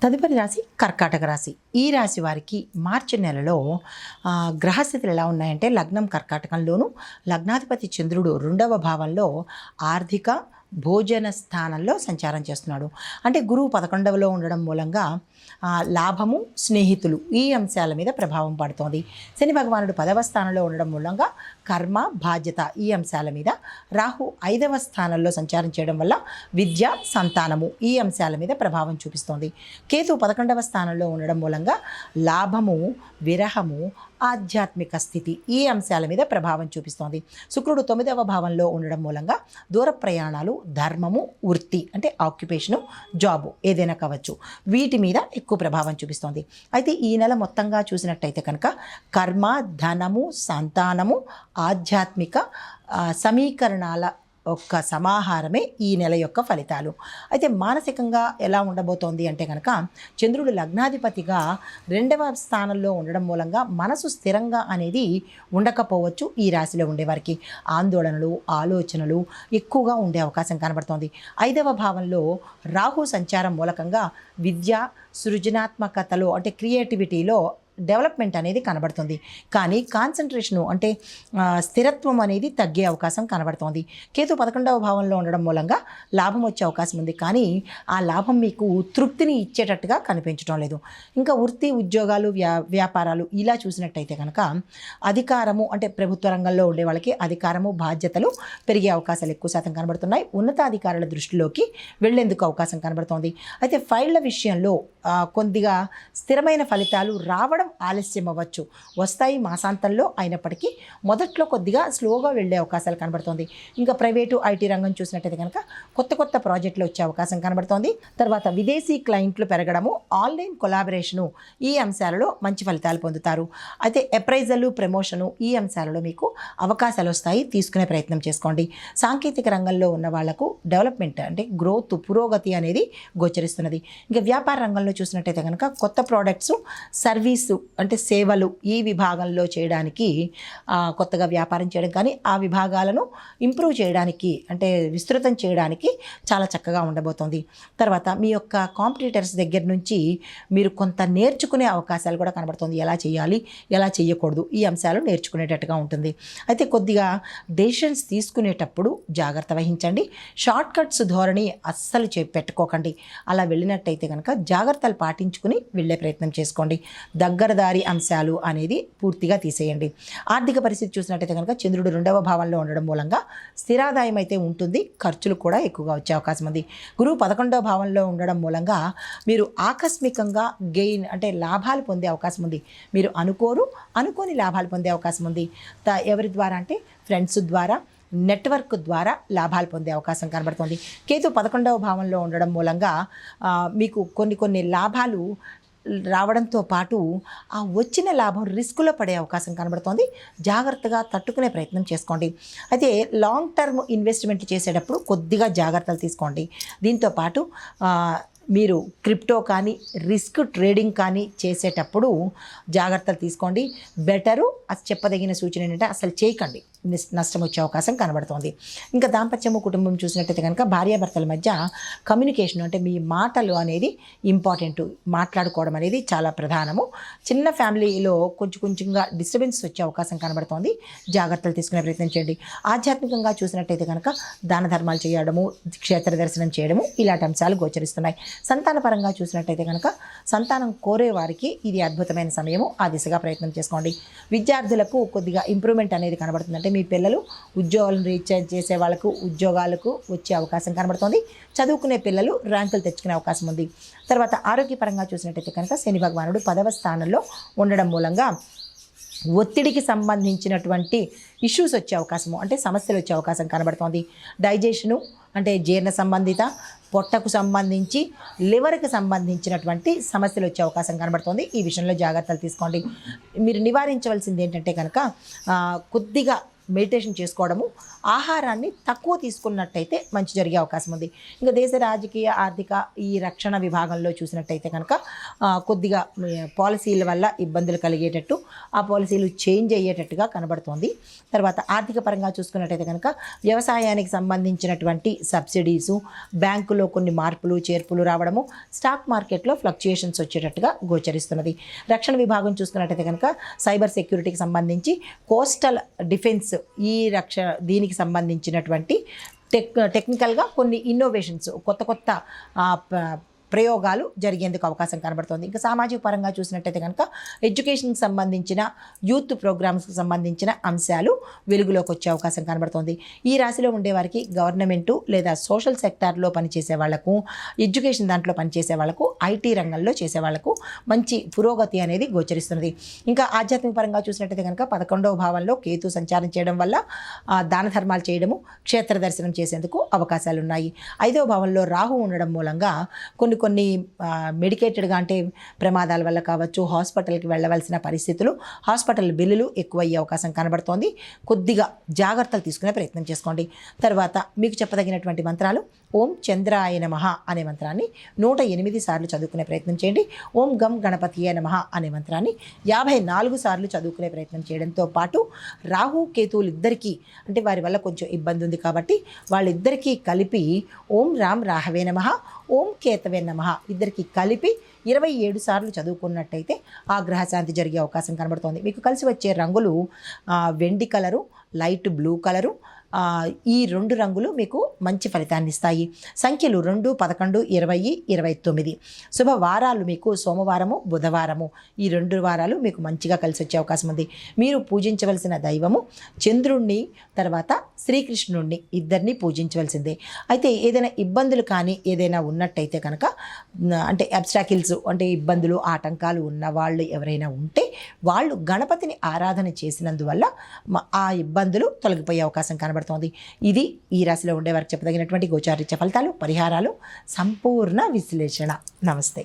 తదుపరి రాశి కర్కాటక రాశి. ఈ రాశి వారికి మార్చి నెలలో గ్రహస్థితులు ఎలా ఉన్నాయంటే, లగ్నం కర్కాటకంలోను, లగ్నాధిపతి చంద్రుడు 2వ భావంలో ఆర్థిక భోజన స్థానంలో సంచారం చేస్తున్నాడు. అంటే గురువు 11వలో ఉండడం మూలంగా లాభము, స్నేహితులు ఈ అంశాల మీద ప్రభావం పడుతోంది. శని భగవానుడు 10వ స్థానంలో ఉండడం మూలంగా కర్మ, బాధ్యత ఈ అంశాల మీద, రాహు 5వ స్థానంలో సంచారం చేయడం వల్ల విద్య, సంతానము ఈ అంశాల మీద ప్రభావం చూపిస్తోంది. కేతు 11వ స్థానంలో ఉండడం మూలంగా లాభము, విరహము, ఆధ్యాత్మిక స్థితి ఈ అంశాల మీద ప్రభావం చూపిస్తోంది. శుక్రుడు 9వ భావంలో ఉండడం మూలంగా దూర ప్రయాణాలు, ధర్మము, వృత్తి అంటే ఆక్యుపేషను, జాబు ఏదైనా కావచ్చు, వీటి మీద ఎక్కువ ప్రభావం చూపిస్తోంది. అయితే ఈ నెల మొత్తంగా చూసినట్టయితే కనుక కర్మ, ధనము, సంతానము, ఆధ్యాత్మిక సమీకరణాల ఒక్క సమాహారమే ఈ నెల యొక్క ఫలితాలు. అయితే మానసికంగా ఎలా ఉండబోతోంది అంటే కనుక, చంద్రుడు లగ్నాధిపతిగా 2వ స్థానంలో ఉండడం మూలంగా మనసు స్థిరంగా అనేది ఉండకపోవచ్చు. ఈ రాశిలో ఉండేవారికి ఆందోళనలు, ఆలోచనలు ఎక్కువగా ఉండే అవకాశం కనబడుతోంది. 5వ భావంలో రాహు సంచారం మూలకంగా విద్య, సృజనాత్మకతలో అంటే క్రియేటివిటీలో డెవలప్మెంట్ అనేది కనబడుతుంది. కానీ కాన్సన్ట్రేషను అంటే స్థిరత్వం అనేది తగ్గే అవకాశం కనబడుతోంది. కేతు 11వ భావంలో ఉండడం మూలంగా లాభం వచ్చే అవకాశం ఉంది. కానీ ఆ లాభం మీకు తృప్తిని ఇచ్చేటట్టుగా కనిపించడం లేదు. ఇంకా వృత్తి, ఉద్యోగాలు, వ్యాపారాలు ఇలా చూసినట్టయితే కనుక అధికారము అంటే ప్రభుత్వ రంగంలో ఉండే వాళ్ళకి అధికారము, బాధ్యతలు పెరిగే అవకాశాలు ఎక్కువ శాతం కనబడుతున్నాయి. ఉన్నతాధికారుల దృష్టిలోకి వెళ్లేందుకు అవకాశం కనబడుతోంది. అయితే ఫైళ్ల విషయంలో కొద్దిగా స్థిరమైన ఫలితాలు రావడం ఆలస్యం అవ్వచ్చు. వస్తాయి మాసాంతంలో, అయినప్పటికీ మొదట్లో కొద్దిగా స్లోగా వెళ్ళే అవకాశాలు కనబడుతోంది. ఇంకా ప్రైవేటు, ఐటీ రంగం చూసినట్టయితే కనుక కొత్త కొత్త ప్రాజెక్టులు వచ్చే అవకాశం కనబడుతోంది. తర్వాత విదేశీ క్లయింట్లు పెరగడము, ఆన్లైన్ కొలాబరేషను ఈ అంశాలలో మంచి ఫలితాలు పొందుతారు. అయితే అప్రైజలు, ప్రమోషను ఈ అంశాలలో మీకు అవకాశాలు వస్తాయి, తీసుకునే ప్రయత్నం చేసుకోండి. సాంకేతిక రంగంలో ఉన్న వాళ్లకు డెవలప్మెంట్ అంటే గ్రోత్, పురోగతి అనేది గోచరిస్తున్నది. ఇంకా వ్యాపార రంగంలో చూసినట్టయితే కనుక కొత్త ప్రోడక్ట్స్, సర్వీసు అంటే సేవలు ఈ విభాగంలో చేయడానికి, కొత్తగా వ్యాపారం చేయడం కానీ ఆ విభాగాలను ఇంప్రూవ్ చేయడానికి అంటే విస్తృతం చేయడానికి చాలా చక్కగా ఉండబోతోంది. తర్వాత మీ యొక్క కాంపిటీటర్స్ దగ్గర నుంచి మీరు కొంత నేర్చుకునే అవకాశాలు కూడా కనబడుతుంది. ఎలా చేయాలి, ఎలా చేయకూడదు ఈ అంశాలు నేర్చుకునేటట్టుగా ఉంటుంది. అయితే కొద్దిగా డెసిషన్స్ తీసుకునేటప్పుడు జాగ్రత్త వహించండి. షార్ట్ కట్స్ ధోరణి అస్సలు పెట్టుకోకండి. అలా వెళ్ళినట్టయితే కనుక జాగ్రత్తలు పాటించుకుని వెళ్ళే ప్రయత్నం చేసుకోండి. దగ్గరదారి అంశాలు అనేది పూర్తిగా తీసేయండి. ఆర్థిక పరిస్థితి చూసినట్టయితే కనుక చంద్రుడు 2వ భావంలో ఉండడం మూలంగా స్థిరాదాయం అయితే ఉంటుంది, ఖర్చులు కూడా ఎక్కువగా వచ్చే అవకాశం ఉంది. గురువు 11వ భావంలో ఉండడం మూలంగా మీరు ఆకస్మికంగా గెయిన్ అంటే లాభాలు పొందే అవకాశం ఉంది. మీరు అనుకోని లాభాలు పొందే అవకాశం ఉంది. ఎవరి ద్వారా అంటే ఫ్రెండ్స్ ద్వారా, నెట్వర్క్ ద్వారా లాభాలు పొందే అవకాశం కనబడుతుంది. కేతు 11వ భావంలో ఉండడం మూలంగా మీకు కొన్ని లాభాలు రావడంతో పాటు ఆ వచ్చిన లాభం రిస్కులో పడే అవకాశం కనబడుతోంది. జాగ్రత్తగా తట్టుకునే ప్రయత్నం చేసుకోండి. అయితే లాంగ్ టర్మ్ ఇన్వెస్ట్మెంట్ చేసేటప్పుడు కొద్దిగా జాగ్రత్తలు తీసుకోండి. దీంతోపాటు మీరు క్రిప్టో కానీ రిస్క్ ట్రేడింగ్ కానీ చేసేటప్పుడు జాగ్రత్తలు తీసుకోండి. బెటరు అది చెప్పదగిన సూచన ఏంటంటే అసలు చేయకండి, నష్టం వచ్చే అవకాశం కనబడుతోంది. ఇంకా దాంపత్యము, కుటుంబం చూసినట్టయితే కనుక భార్యాభర్తల మధ్య కమ్యూనికేషన్ అంటే మీ మాటలు అనేది ఇంపార్టెంట్, మాట్లాడుకోవడం అనేది చాలా ప్రధానము. చిన్న ఫ్యామిలీలో కొంచెంగా డిస్టర్బెన్స్ వచ్చే అవకాశం కనబడుతోంది. జాగ్రత్తలు తీసుకునే ప్రయత్నం చేయండి. ఆధ్యాత్మికంగా చూసినట్టయితే కనుక దాన ధర్మాలు చేయడము, క్షేత్ర దర్శనం చేయడము ఇలాంటి అంశాలు గోచరిస్తున్నాయి. సంతాన పరంగా చూసినట్టయితే కనుక సంతానం కోరే వారికి ఇది అద్భుతమైన సమయము, ఆ దిశగా ప్రయత్నం చేసుకోండి. విద్యార్థులకు కొద్దిగా ఇంప్రూవ్మెంట్ అనేది కనబడుతుంది. అంటే మీ పిల్లలు ఉద్యోగాలను రీచ్ చేసే వాళ్ళకు ఉద్యోగాలకు వచ్చే అవకాశం కనబడుతుంది. చదువుకునే పిల్లలు ర్యాంకులు తెచ్చుకునే అవకాశం ఉంది. తర్వాత ఆరోగ్యపరంగా చూసినట్టయితే కనుక శని భగవానుడు 10వ స్థానంలో ఉండడం మూలంగా ఒత్తిడికి సంబంధించినటువంటి ఇష్యూస్ వచ్చే అవకాశము అంటే సమస్యలు వచ్చే అవకాశం కనబడుతోంది. డైజెషను అంటే జీర్ణ సంబంధిత, పొట్టకు సంబంధించి, లివర్కి సంబంధించినటువంటి సమస్యలు వచ్చే అవకాశం కనబడుతుంది. ఈ విషయంలో జాగ్రత్తలు తీసుకోండి. మీరు నివారించవలసింది ఏంటంటే కనుక కొద్దిగా మెడిటేషన్ చేసుకోవడము, ఆహారాన్ని తక్కువ తీసుకున్నట్టయితే మంచి జరిగే అవకాశం ఉంది. ఇంకా దేశ రాజకీయ ఆర్థిక ఈ రక్షణ విభాగంలో చూసినట్టయితే కనుక కొద్దిగా పాలసీల వల్ల ఇబ్బందులు కలిగేటట్టు, ఆ పాలసీలు చేంజ్ అయ్యేటట్టుగా కనబడుతోంది. తర్వాత ఆర్థిక పరంగా చూసుకున్నట్టయితే కనుక వ్యవసాయానికి సంబంధించినటువంటి సబ్సిడీసు, బ్యాంకులో కొన్ని మార్పులు చేర్పులు రావడము, స్టాక్ మార్కెట్లో ఫ్లక్చుయేషన్స్ వచ్చేటట్టుగా గోచరిస్తున్నది. రక్షణ విభాగం చూసుకున్నట్టయితే కనుక సైబర్ సెక్యూరిటీకి సంబంధించి, కోస్టల్ డిఫెన్స్ ఈ దీనికి సంబంధించినటువంటి టెక్నికల్గా కొన్ని ఇన్నోవేషన్స్, కొత్త ప్రయోగాలు జరిగేందుకు అవకాశం కనబడుతోంది. ఇంకా సామాజిక పరంగా చూసినట్టయితే కనుక ఎడ్యుకేషన్కి సంబంధించిన, యూత్ ప్రోగ్రామ్స్కి సంబంధించిన అంశాలు వెలుగులోకి వచ్చే అవకాశం కనబడుతోంది. ఈ రాశిలో ఉండేవారికి గవర్నమెంటు లేదా సోషల్ సెక్టార్లో పనిచేసే వాళ్లకు, ఎడ్యుకేషన్ దాంట్లో పనిచేసే వాళ్లకు, ఐటీ రంగంలో చేసే వాళ్లకు మంచి పురోగతి అనేది గోచరిస్తున్నది. ఇంకా ఆధ్యాత్మిక పరంగా చూసినట్టయితే కనుక 11వ భావంలో కేతు సంచారం చేయడం వల్ల దాన ధర్మాలు చేయడము, క్షేత్ర దర్శనం చేసేందుకు అవకాశాలు ఉన్నాయి. 5వ భావంలో రాహు ఉండడం మూలంగా కొన్ని మెడికేటెడ్గా, అంటే ప్రమాదాల వల్ల కావచ్చు, హాస్పిటల్కి వెళ్ళవలసిన పరిస్థితులు, హాస్పిటల్ బిల్లులు ఎక్కువయ్యే అవకాశం కనబడుతోంది. కొద్దిగా జాగ్రత్తలు తీసుకునే ప్రయత్నం చేసుకోండి. తర్వాత మీకు చెప్పదగినటువంటి మంత్రాలు, ఓం చంద్రాయ నమః అనే మంత్రాన్ని 108 సార్లు చదువుకునే ప్రయత్నం చేయండి. ఓం గం గణపతియే నమః అనే మంత్రాన్ని 54 సార్లు చదువుకునే ప్రయత్నం చేయడంతో పాటు రాహు కేతువులు ఇద్దరికీ, అంటే వారి వల్ల కొంచెం ఇబ్బంది ఉంది కాబట్టి వాళ్ళిద్దరికీ కలిపి ఓం రామ్ రాహవే నమః, ఓం కేతవే నమః ఇద్దరికి కలిపి 27 సార్లు చదువుకున్నట్టయితే ఆ గ్రహశాంతి జరిగే అవకాశం కనబడుతోంది. మీకు కలిసి వచ్చే రంగులు వెండి కలరు, లైట్ బ్లూ కలరు, ఈ 2 రంగులు మీకు మంచి ఫలితాన్ని ఇస్తాయి. సంఖ్యలు 2, 11, 20, 29. శుభ వారాలు మీకు సోమవారము, బుధవారము, ఈ 2 వారాలు మీకు మంచిగా కలిసి వచ్చే అవకాశం ఉంది. మీరు పూజించవలసిన దైవము చంద్రుణ్ణి, తర్వాత శ్రీకృష్ణుణ్ణి, ఇద్దరిని పూజించవలసిందే. అయితే ఏదైనా ఇబ్బందులు కానీ ఏదైనా ఉన్నట్టయితే కనుక, అంటే అబ్స్టాకిల్స్, అంటే ఇబ్బందులు, ఆటంకాలు ఉన్న వాళ్ళు ఎవరైనా ఉంటే వాళ్ళు గణపతిని ఆరాధన చేసినందువల్ల ఆ ఇబ్బందులు తొలగిపోయే అవకాశం కనబడుతోంది. ఇది ఈ రాశిలో ఉండేవారికి చెప్పదగినటువంటి గోచారిత్య ఫలితాలు, పరిహారాలు, సంపూర్ణ విశ్లేషణ. నమస్తే.